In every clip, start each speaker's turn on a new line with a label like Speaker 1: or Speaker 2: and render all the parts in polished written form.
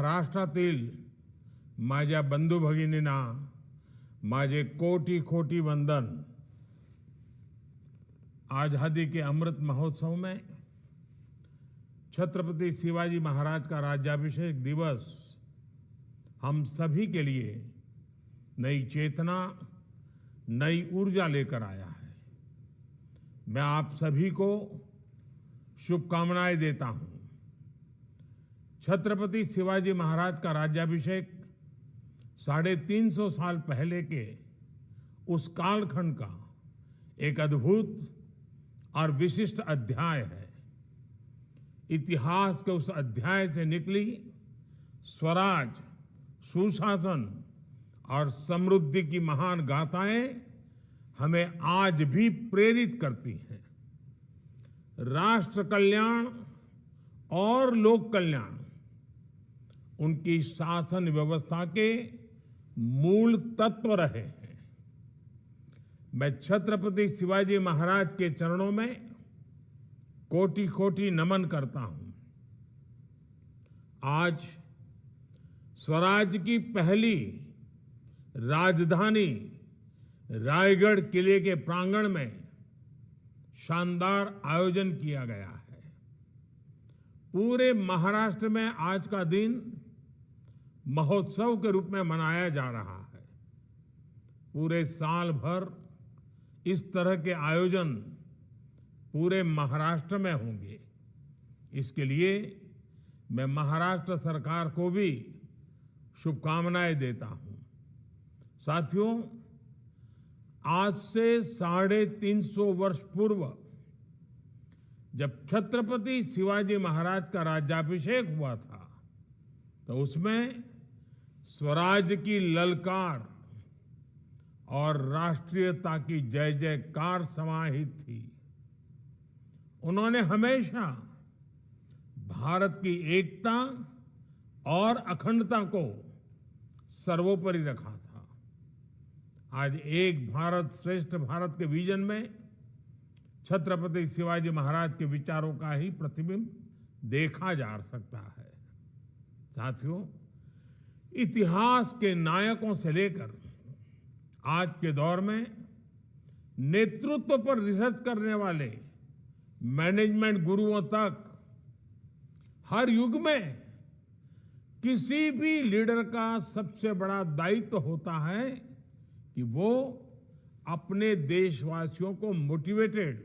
Speaker 1: महाराष्ट्रातील माझ्या बंधू भगिनींना माझे कोटी कोटी वंदन। आजादी के अमृत महोत्सव में छत्रपति शिवाजी महाराज का राज्याभिषेक दिवस हम सभी के लिए नई चेतना, नई ऊर्जा लेकर आया है। मैं आप सभी को शुभकामनाएं देता हूं। छत्रपति शिवाजी महाराज का राज्याभिषेक 350 साल पहले के उस कालखंड का एक अद्भुत और विशिष्ट अध्याय है। इतिहास के उस अध्याय से निकली स्वराज, सुशासन और समृद्धि की महान गाथाएं हमें आज भी प्रेरित करती हैं। राष्ट्र कल्याण और लोक कल्याण उनकी शासन व्यवस्था के मूल तत्व रहे हैं। मैं छत्रपति शिवाजी महाराज के चरणों में कोटि कोटि नमन करता हूं। आज स्वराज की पहली राजधानी रायगढ़ किले के प्रांगण में शानदार आयोजन किया गया है। पूरे महाराष्ट्र में आज का दिन महोत्सव के रूप में मनाया जा रहा है। पूरे साल भर इस तरह के आयोजन पूरे महाराष्ट्र में होंगे। इसके लिए मैं महाराष्ट्र सरकार को भी शुभकामनाएं देता हूं। साथियों, आज से 350 वर्ष पूर्व जब छत्रपति शिवाजी महाराज का राज्याभिषेक हुआ था तो उसमें स्वराज की ललकार और राष्ट्रीयता की जय जयकार समाहित थी। उन्होंने हमेशा भारत की एकता और अखंडता को सर्वोपरि रखा था। आज एक भारत श्रेष्ठ भारत के विजन में छत्रपति शिवाजी महाराज के विचारों का ही प्रतिबिंब देखा जा सकता है। साथियों, इतिहास के नायकों से लेकर आज के दौर में नेतृत्व पर रिसर्च करने वाले मैनेजमेंट गुरुओं तक हर युग में किसी भी लीडर का सबसे बड़ा दायित्व होता है कि वो अपने देशवासियों को मोटिवेटेड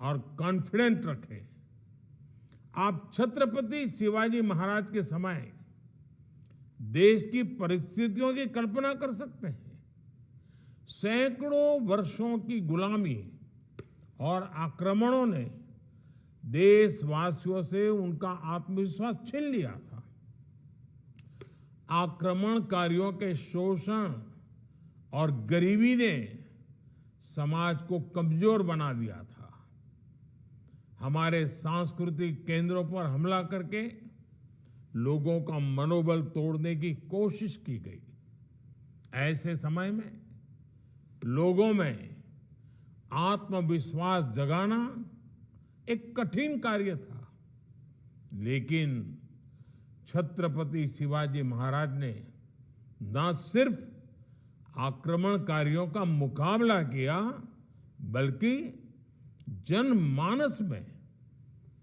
Speaker 1: और कॉन्फिडेंट रखे। आप छत्रपति शिवाजी महाराज के समय देश की परिस्थितियों की कल्पना कर सकते हैं। सैकड़ों वर्षों की गुलामी और आक्रमणों ने देशवासियों से उनका आत्मविश्वास छीन लिया था। आक्रमणकारियों के शोषण और गरीबी ने समाज को कमजोर बना दिया था। हमारे सांस्कृतिक केंद्रों पर हमला करके लोगों का मनोबल तोड़ने की कोशिश की गई। ऐसे समय में लोगों में आत्मविश्वास जगाना एक कठिन कार्य था, लेकिन छत्रपति शिवाजी महाराज ने न सिर्फ आक्रमणकारियों का मुकाबला किया, बल्कि जनमानस में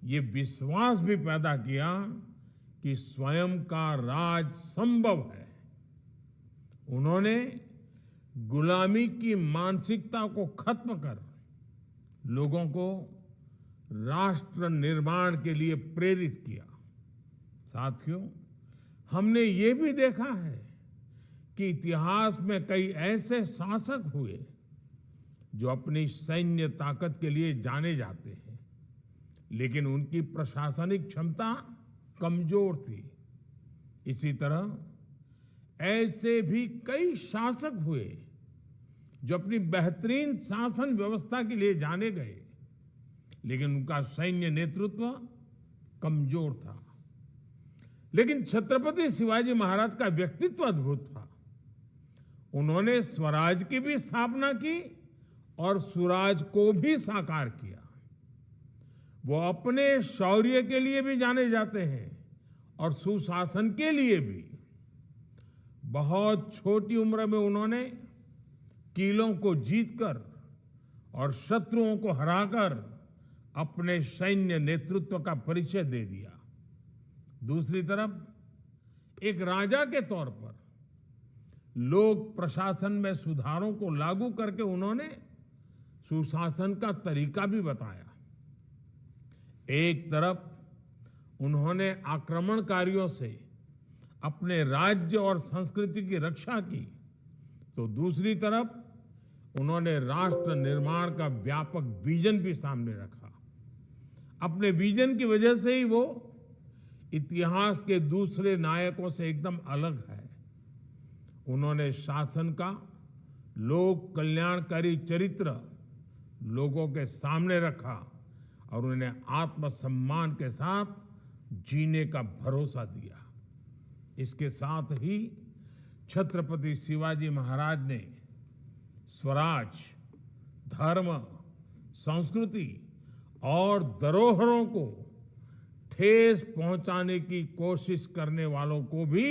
Speaker 1: ये विश्वास भी पैदा किया कि स्वयं का राज संभव है। उन्होंने गुलामी की मानसिकता को खत्म कर लोगों को राष्ट्र निर्माण के लिए प्रेरित किया। साथियों, हमने ये भी देखा है कि इतिहास में कई ऐसे शासक हुए जो अपनी सैन्य ताकत के लिए जाने जाते हैं, लेकिन उनकी प्रशासनिक क्षमता कमजोर थी। इसी तरह ऐसे भी कई शासक हुए जो अपनी बेहतरीन शासन व्यवस्था के लिए जाने गए, लेकिन उनका सैन्य नेतृत्व कमजोर था। लेकिन छत्रपति शिवाजी महाराज का व्यक्तित्व अद्भुत था। उन्होंने स्वराज की भी स्थापना की और सुराज को भी साकार किया। वो अपने शौर्य के लिए भी जाने जाते हैं और सुशासन के लिए भी बहुत छोटी उम्र में उन्होंने किलों को जीतकर और शत्रुओं को हराकर अपने सैन्य नेतृत्व का परिचय दे दिया। दूसरी तरफ एक राजा के तौर पर लोक प्रशासन में सुधारों को लागू करके उन्होंने सुशासन का तरीका भी बताया। एक तरफ उन्होंने आक्रमणकारियों से अपने राज्य और संस्कृति की रक्षा की, तो दूसरी तरफ उन्होंने राष्ट्र निर्माण का व्यापक विजन भी सामने रखा। अपने विजन की वजह से ही वो इतिहास के दूसरे नायकों से एकदम अलग है। उन्होंने शासन का लोक कल्याणकारी चरित्र लोगों के सामने रखा और उन्हें आत्मसम्मान के साथ जीने का भरोसा दिया। इसके साथ ही छत्रपति शिवाजी महाराज ने स्वराज, धर्म, संस्कृति और धरोहरों को ठेस पहुंचाने की कोशिश करने वालों को भी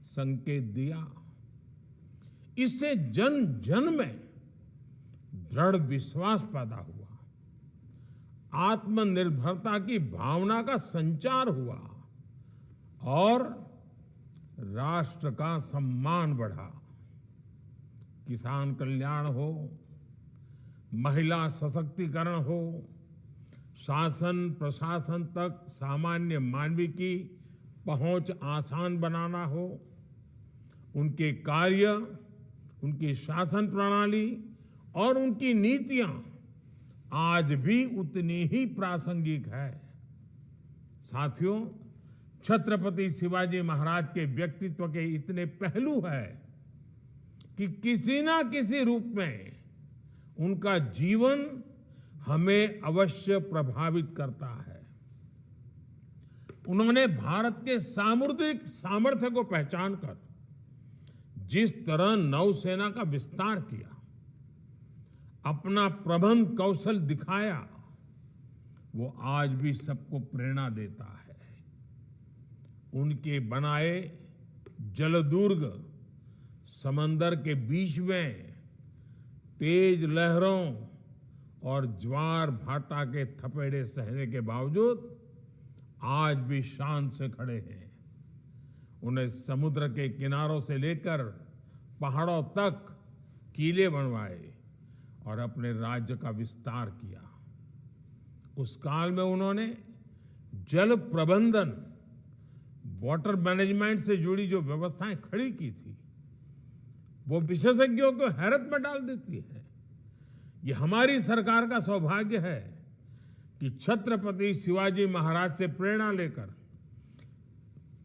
Speaker 1: संकेत दिया। इससे जन जन में दृढ़ विश्वास पैदा हुआ, आत्मनिर्भरता की भावना का संचार हुआ और राष्ट्र का सम्मान बढ़ा। किसान कल्याण हो, महिला सशक्तिकरण हो, शासन प्रशासन तक सामान्य मानवी की पहुंच आसान बनाना हो, उनके कार्य, उनकी शासन प्रणाली और उनकी नीतियां आज भी उतनी ही प्रासंगिक है। साथियों, छत्रपति शिवाजी महाराज के व्यक्तित्व के इतने पहलू हैं कि किसी ना किसी रूप में उनका जीवन हमें अवश्य प्रभावित करता है। उन्होंने भारत के सामुद्रिक सामर्थ्य को पहचानकर जिस तरह नौसेना का विस्तार किया, अपना प्रबंध कौशल दिखाया, वो आज भी सबको प्रेरणा देता है। उनके बनाए जलदुर्ग समंदर के बीच में तेज लहरों और ज्वार भाटा के थपेड़े सहने के बावजूद आज भी शान से खड़े हैं। उन्हें समुद्र के किनारों से लेकर पहाड़ों तक किले बनवाए और अपने राज्य का विस्तार किया। उस काल में उन्होंने जल प्रबंधन, वाटर मैनेजमेंट से जुड़ी जो व्यवस्थाएं खड़ी की थी, वो विशेषज्ञों को हैरत में डाल देती है। ये हमारी सरकार का सौभाग्य है कि छत्रपति शिवाजी महाराज से प्रेरणा लेकर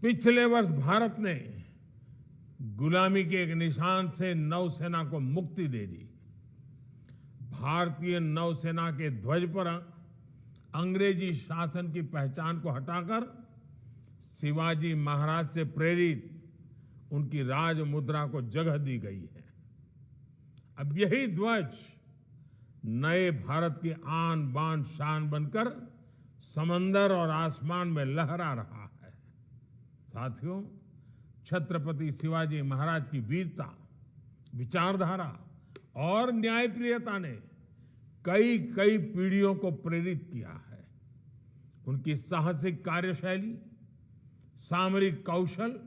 Speaker 1: पिछले वर्ष भारत ने गुलामी के एक निशान से नौसेना को मुक्ति दे दी। भारतीय नौसेना के ध्वज पर अंग्रेजी शासन की पहचान को हटाकर शिवाजी महाराज से प्रेरित उनकी राज मुद्रा को जगह दी गई है। अब यही ध्वज नए भारत की आन बान शान बनकर समंदर और आसमान में लहरा रहा है। साथियों, छत्रपति शिवाजी महाराज की वीरता, विचारधारा और न्यायप्रियता ने कई कई पीढ़ियों को प्रेरित किया है। उनकी साहसिक कार्यशैली, सामरिक कौशल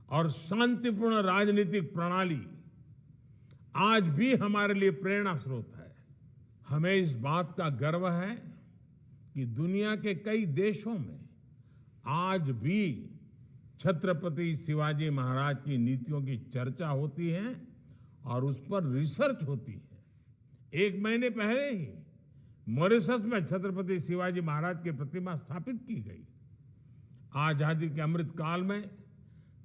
Speaker 1: और शांतिपूर्ण राजनीतिक प्रणाली आज भी हमारे लिए प्रेरणा स्रोत है। हमें इस बात का गर्व है कि दुनिया के कई देशों में आज भी छत्रपति शिवाजी महाराज की नीतियों की चर्चा होती है और उस पर रिसर्च होती है। 1 महीने पहले ही मॉरिशस में छत्रपति शिवाजी महाराज की प्रतिमा स्थापित की गई। आजादी के अमृत काल में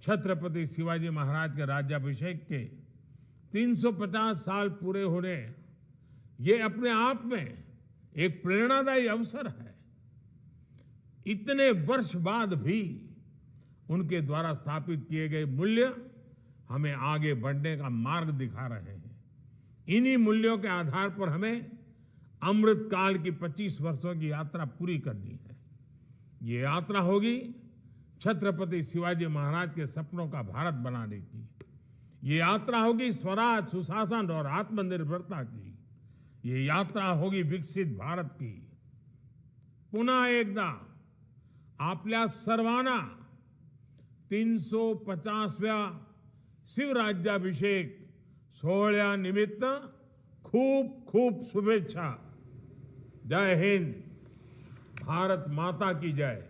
Speaker 1: छत्रपति शिवाजी महाराज के राज्याभिषेक के 350 साल पूरे होने, ये अपने आप में एक प्रेरणादायी अवसर है। इतने वर्ष बाद भी उनके द्वारा स्थापित किए गए मूल्य हमें आगे बढ़ने का मार्ग दिखा रहे हैं। इन्हीं मूल्यों के आधार पर हमें अमृत काल की 25 वर्षों की यात्रा पूरी करनी है। ये यात्रा होगी छत्रपति शिवाजी महाराज के सपनों का भारत बनाने की। ये यात्रा होगी स्वराज, सुशासन और आत्मनिर्भरता की। ये यात्रा होगी विकसित भारत की। पुन्हा एकदा आपल्या सर्वांना 350व्या शिवराज्याभिषेक सोहळ्यानिमित्त खूप खूप शुभेच्छा। जय हिंद, भारत माता की जय।